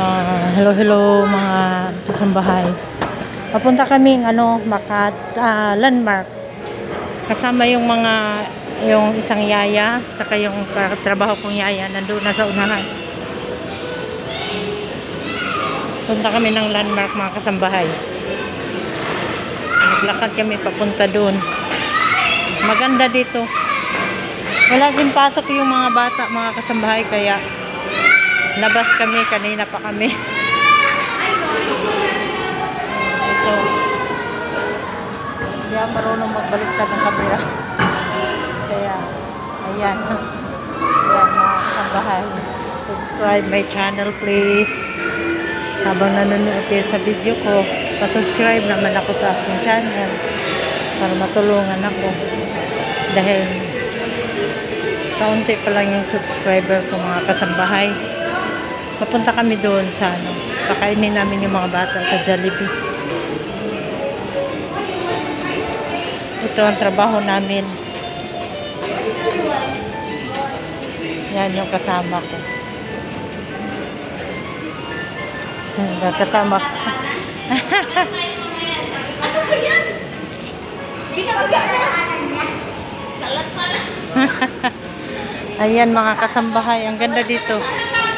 Hello, hello mga kasambahay. Papunta kaming landmark. Kasama yung isang yaya, saka yung trabaho kong yaya nandoon na sa unahan. Punta kami ng landmark mga kasambahay. Naglakad kami papunta doon. Maganda dito. Wala din pasok yung mga bata mga kasambahay, kaya labas kami, kanina pa kami. Ito. Hindi ako marunong magbaliktad ng camera. Kaya, ayan. Ayan mga kasambahay. Subscribe my channel please. Habang nanonood kayo sa video ko, pa-subscribe naman ako sa aking channel para matulungan ako. Dahil kaunti pa lang yung subscriber ko mga kasambahay. Papunta kami doon sa kakainin namin yung mga bata sa Jollibee. Ito ang trabaho namin. Yan yung kasama ko. Kasama ko. Ano ba yan? Binangga na. Kalat pala. Ayan mga kasambahay, ang ganda dito.